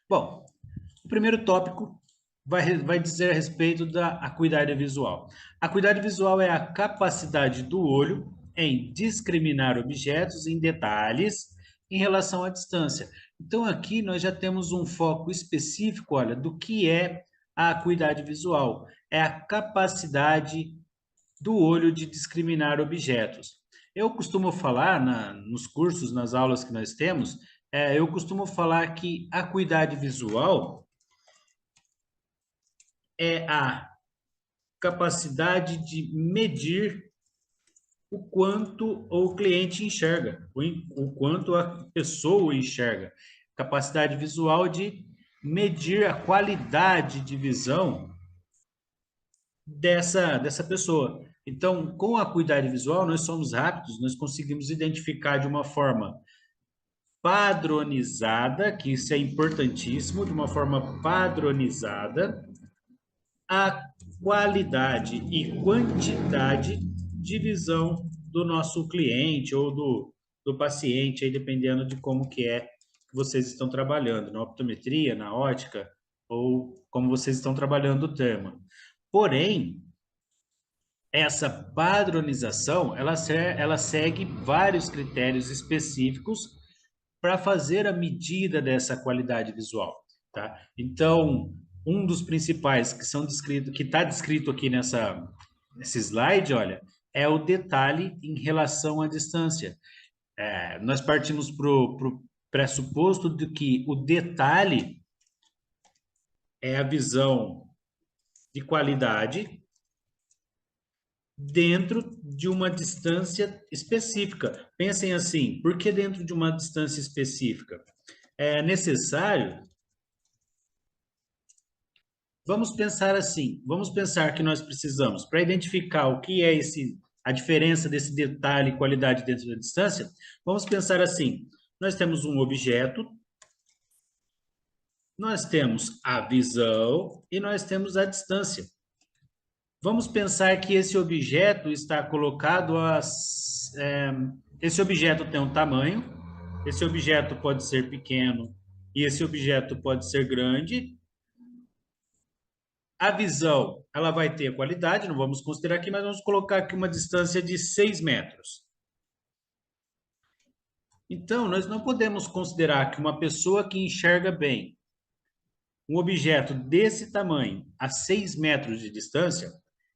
Bom, o primeiro tópico vai dizer a respeito da acuidade visual. A acuidade visual é a capacidade do olho em discriminar objetos em detalhes em relação à distância. Então, aqui nós já temos um foco específico, olha, do que é a acuidade visual. É a capacidade do olho de discriminar objetos. Eu costumo falar nos cursos, nas aulas que nós temos, eu costumo falar que a acuidade visual é a capacidade de medir o quanto o cliente enxerga, o quanto a pessoa enxerga. Capacidade visual de medir a qualidade de visão dessa pessoa. Então, com a acuidade visual, nós somos rápidos, nós conseguimos identificar de uma forma padronizada, que isso é importantíssimo, de uma forma padronizada, a qualidade e quantidade de visão do nosso cliente ou do paciente, aí dependendo de como que é que vocês estão trabalhando, na optometria, na ótica, ou como vocês estão trabalhando o termo. Porém, essa padronização, ela segue vários critérios específicos para fazer a medida dessa qualidade visual, tá? Então, um dos principais que são descrito, que está descrito aqui nesse slide, olha, é o detalhe em relação à distância. Nós partimos para o pressuposto de que o detalhe é a visão de qualidade dentro de uma distância específica. Pensem assim, por que dentro de uma distância específica? É necessário. Vamos pensar assim, vamos pensar que nós precisamos, para identificar o que é a diferença desse detalhe e qualidade dentro da distância, vamos pensar assim, nós temos um objeto, nós temos a visão e nós temos a distância. Vamos pensar que esse objeto está colocado esse objeto tem um tamanho, esse objeto pode ser pequeno e esse objeto pode ser grande. A visão, ela vai ter a qualidade, não vamos considerar aqui, mas vamos colocar aqui uma distância de 6 metros. Então, nós não podemos considerar que uma pessoa que enxerga bem um objeto desse tamanho a 6 metros de distância,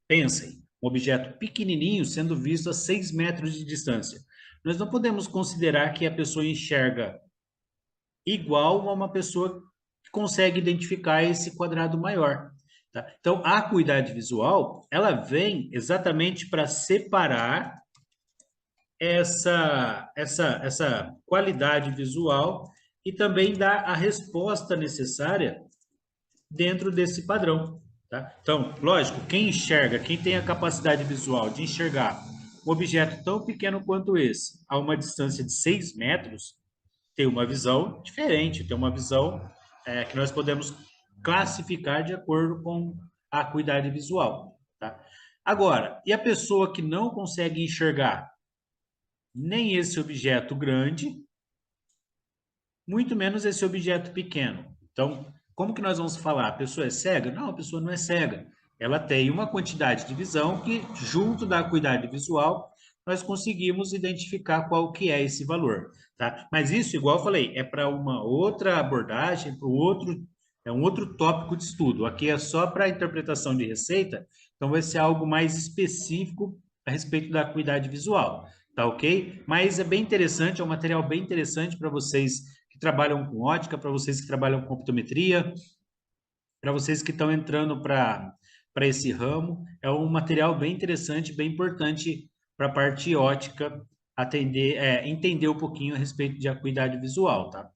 pensem, um objeto pequenininho sendo visto a 6 metros de distância. Nós não podemos considerar que a pessoa enxerga igual a uma pessoa que consegue identificar esse quadrado maior. Tá? Então, a acuidade visual, ela vem exatamente para separar essa qualidade visual e também dar a resposta necessária dentro desse padrão. Tá? Então, lógico, quem enxerga, quem tem a capacidade visual de enxergar um objeto tão pequeno quanto esse, a uma distância de 6 metros, tem uma visão diferente, tem uma visão que nós podemos classificar de acordo com a acuidade visual. Tá? Agora, e a pessoa que não consegue enxergar nem esse objeto grande, muito menos esse objeto pequeno? Então, como que nós vamos falar? A pessoa é cega? Não, a pessoa não é cega. Ela tem uma quantidade de visão que, junto da acuidade visual, nós conseguimos identificar qual que é esse valor, tá? Mas isso, igual eu falei, é para uma outra abordagem, para é um outro tópico de estudo. Aqui é só para interpretação de receita, então vai ser algo mais específico a respeito da acuidade visual, tá ok? Mas é bem interessante, é um material bem interessante para vocês que trabalham com ótica, para vocês que trabalham com optometria, para vocês que estão entrando para esse ramo. É um material bem interessante, bem importante para a parte ótica entender um pouquinho a respeito de acuidade visual, tá?